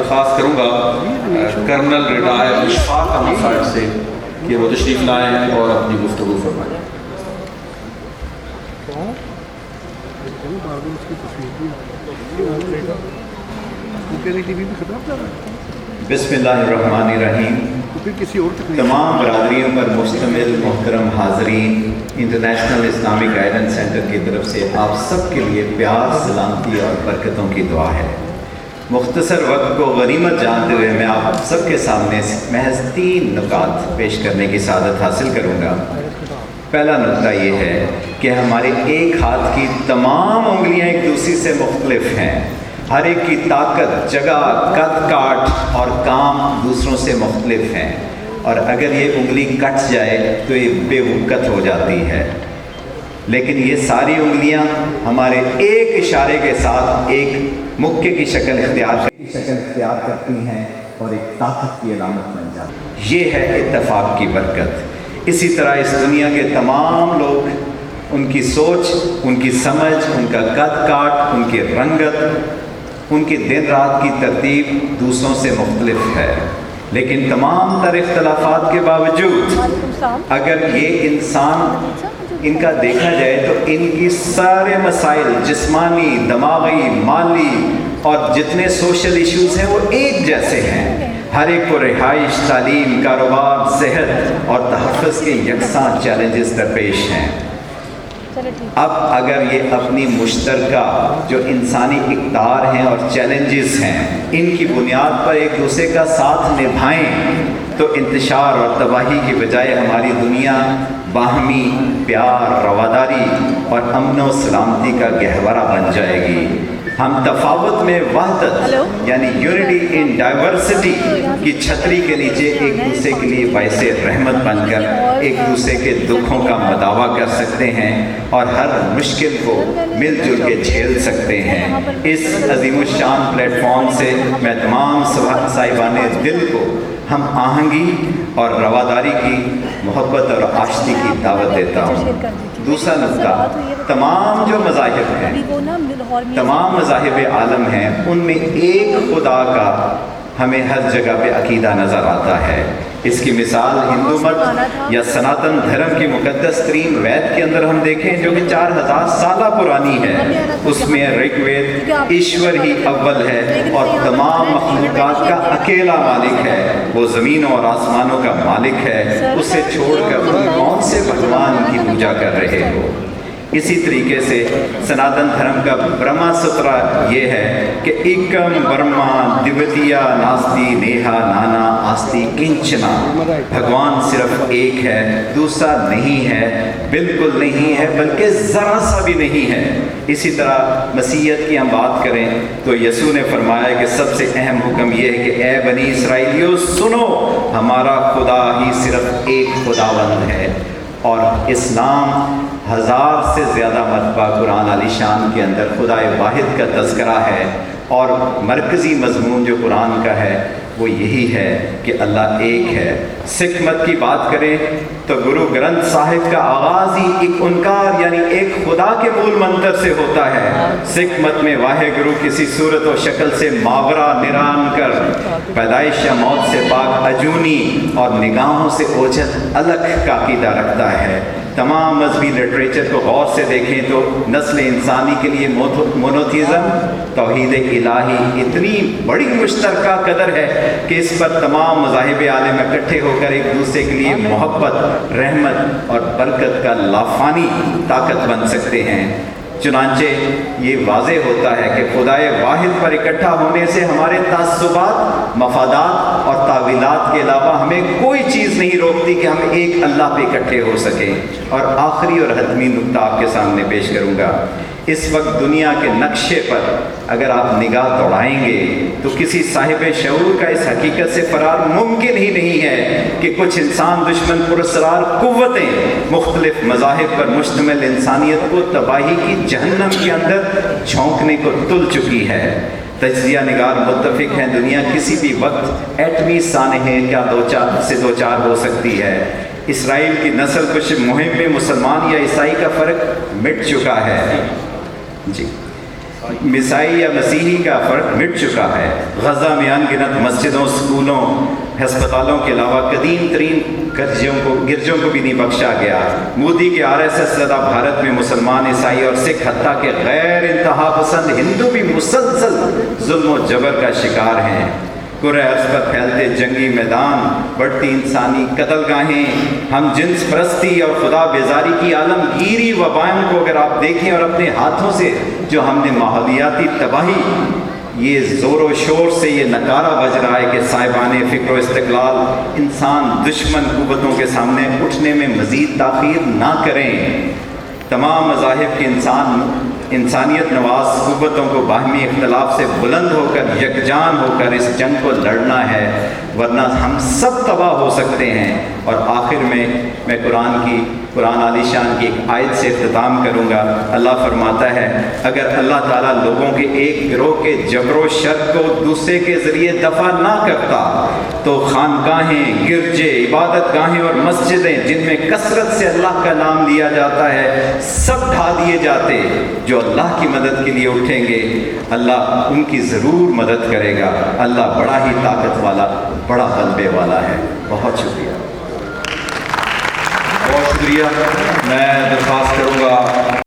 درخواست کروں گا colonel retire Ashfaq Ahmad صاحب سے کہ وہ تشریف لائیں اور اپنی گفتگو فرمائیں۔ بسم اللہ الرحمن الرحیم۔ تمام برادریوں پر مشتمل محترم حاضرین، انٹرنیشنل اسلامک گائیڈنس سینٹر کی طرف سے آپ سب کے لیے پیار، سلامتی اور برکتوں کی دعا ہے۔ مختصر وقت کو غنیمت جانتے ہوئے میں آپ سب کے سامنے محض 3 نکات پیش کرنے کی سعادت حاصل کروں گا۔ پہلا نکتہ یہ ہے کہ ہمارے ایک ہاتھ کی تمام انگلیاں ایک دوسری سے مختلف ہیں۔ ہر ایک کی طاقت، جگہ، قد کاٹ اور کام دوسروں سے مختلف ہیں، اور اگر یہ انگلی کٹ جائے تو یہ بے وقت ہو جاتی ہے، لیکن یہ ساری انگلیاں ہمارے ایک اشارے کے ساتھ ایک مکے کی شکل اختیار کرتی ہیں اور ایک طاقت کی علامت بن جاتی ہے۔ یہ ہے اتفاق کی برکت۔ اسی طرح اس دنیا کے تمام لوگ، ان کی سوچ، ان کی سمجھ، ان کا قد کاٹ، ان کی رنگت، ان کی دن رات کی ترتیب دوسروں سے مختلف ہے، لیکن تمام تر اختلافات کے باوجود اگر یہ انسان ان کا دیکھا جائے تو ان کی سارے مسائل، جسمانی، دماغی، مالی اور جتنے سوشل ایشوز ہیں وہ ایک جیسے ہیں۔ ہر ایک کو رہائش، تعلیم، کاروبار، صحت اور تحفظ کے یکساں چیلنجز درپیش ہیں۔ اب اگر یہ اپنی مشترکہ جو انسانی اقدار ہیں اور چیلنجز ہیں، ان کی بنیاد پر ایک دوسرے کا ساتھ نبھائیں تو انتشار اور تباہی کی بجائے ہماری دنیا باہمی پیار، رواداری اور امن و سلامتی کا گہوارہ بن جائے گی۔ ہم تفاوت میں وحدت یعنی یونٹی ان ڈائیورسٹی کی چھتری کے نیچے ایک دوسرے کے لیے باعث رحمت بن کر ایک دوسرے کے دکھوں کا مداوع کر سکتے ہیں اور ہر مشکل کو مل جل کے جھیل سکتے ہیں۔ اس عظیم الشان پلیٹ فارم سے میں تمام صاحبان دل کو ہم آہنگی اور رواداری کی، محبت اور آشتی کی دعوت دیتا ہوں۔ دوسرا نقطہ، تمام جو مذاہب ہیں، تمام مذاہب عالم ہیں، ان میں ایک خدا کا ہمیں ہر جگہ پہ عقیدہ نظر آتا ہے۔ اس کی مثال ہندو مت یا سناتن دھرم کی مقدس ترین وید کے اندر ہم دیکھیں، جو کہ 4000 سالہ پرانی ہے۔ اس میں رگ وید ایشور ہی اول ہے اور تمام مخلوقات کا اکیلا مالک ہے، وہ زمینوں اور آسمانوں کا مالک ہے، اسے چھوڑ کر تم کون سے بھگوان کی پوجا کر رہے ہو۔ اسی طریقے سے سناتن دھرم کا برہما سترا یہ ہے کہ ایکم برما دیوتیا ناستی نیہا نانا آستی کنچنا، بھگوان صرف ایک ہے، دوسرا نہیں ہے، بالکل نہیں ہے، بلکہ ذرا سا بھی نہیں ہے۔ اسی طرح مسیحیت کی ہم بات کریں تو یسوع نے فرمایا کہ سب سے اہم حکم یہ ہے کہ اے بنی اسرائیلیو سنو، ہمارا خدا ہی صرف ایک خداوند ہے۔ اور اسلام 1000 سے زیادہ مرتبہ قرآن علی شان کے اندر خدا واحد کا تذکرہ ہے، اور مرکزی مضمون جو قرآن کا ہے وہ یہی ہے کہ اللہ ایک ہے۔ سکھ مت کی بات کریں تو گرو گرنتھ صاحب کا آغاز ہی ایک انکار یعنی ایک خدا کے مول منتر سے ہوتا ہے۔ سکھ مت میں واحد گرو کسی صورت و شکل سے ماورا نران کر پیدائش یا موت سے پاک اجونی اور نگاہوں سے اوجھل الگ کا عقیدہ رکھتا ہے۔ تمام مذہبی لٹریچر کو غور سے دیکھیں تو نسل انسانی کے لیے مونوتھیزم، توحید الہی اتنی بڑی مشترکہ قدر ہے کہ اس پر تمام مذاہب عالم اکٹھے ہو کر ایک دوسرے کے لیے محبت، رحمت اور برکت کا لافانی طاقت بن سکتے ہیں۔ چنانچہ یہ واضح ہوتا ہے کہ خدائے واحد پر اکٹھا ہونے سے ہمارے تعصبات، مفادات اور تعویلات کے علاوہ ہمیں کوئی چیز نہیں روکتی کہ ہم ایک اللہ پہ اکٹھے ہو سکیں۔ اور آخری اور حتمی نقطہ آپ کے سامنے پیش کروں گا۔ اس وقت دنیا کے نقشے پر اگر آپ نگاہ دوڑائیں گے تو کسی صاحب شعور کا اس حقیقت سے فرار ممکن ہی نہیں ہے کہ کچھ انسان دشمن پراسرار قوتیں مختلف مذاہب پر مشتمل انسانیت کو تباہی کی جہنم کے اندر جھونکنے کو تل چکی ہے۔ تجزیہ نگار متفق ہیں دنیا کسی بھی وقت ایٹمی سانحے کیا دو چار ہو سکتی ہے۔ اسرائیل کی نسل کش مہم میں مسلمان یا عیسائی کا فرق مٹ چکا ہے۔ جی عیسائی یا مسیحی کا فرق مٹ چکا ہے۔ غزہ میں ان گنت مسجدوں، اسکولوں، ہسپتالوں کے علاوہ قدیم ترین گرجوں کو بھی نہیں بخشا گیا۔ مودی کے RSS زدہ بھارت میں مسلمان، عیسائی اور سکھ حتیٰ کہ غیر انتہا پسند ہندو بھی مسلسل ظلم و جبر کا شکار ہیں۔ کرۂ ارض پر پھیلتے جنگی میدان، بڑھتی انسانی قتل گاہیں، ہم جنس پرستی اور خدا بیزاری کی عالمگیری وبائیں کو اگر آپ دیکھیں اور اپنے ہاتھوں سے جو ہم نے ماحولیاتی تباہی، یہ زور و شور سے یہ نکارہ بج رہا ہے کہ صاحبان فکر و استقلال انسان دشمن قوتوں کے سامنے اٹھنے میں مزید تاخیر نہ کریں۔ تمام مذاہب کے انسانیت نواز قوتوں کو باہمی اختلاف سے بلند ہو کر یکجان ہو کر اس جنگ کو لڑنا ہے، ورنہ ہم سب تباہ ہو سکتے ہیں۔ اور آخر میں قرآن عالی شان کی ایک آیت سے اختتام کروں گا۔ اللہ فرماتا ہے اگر اللہ تعالیٰ لوگوں کے ایک گروہ کے جبر و شر کو دوسرے کے ذریعے دفع نہ کرتا تو خانقاہیں، گرجے، عبادت گاہیں اور مسجدیں جن میں کثرت سے اللہ کا نام لیا جاتا ہے سب ڈھا دیے جاتے۔ جو اللہ کی مدد کے لیے اٹھیں گے اللہ ان کی ضرور مدد کرے گا۔ اللہ بڑا ہی طاقت والا، بڑا غلبے والا ہے۔ بہت شکریہ۔ بہت شکریہ۔ میں درخواست کروں گا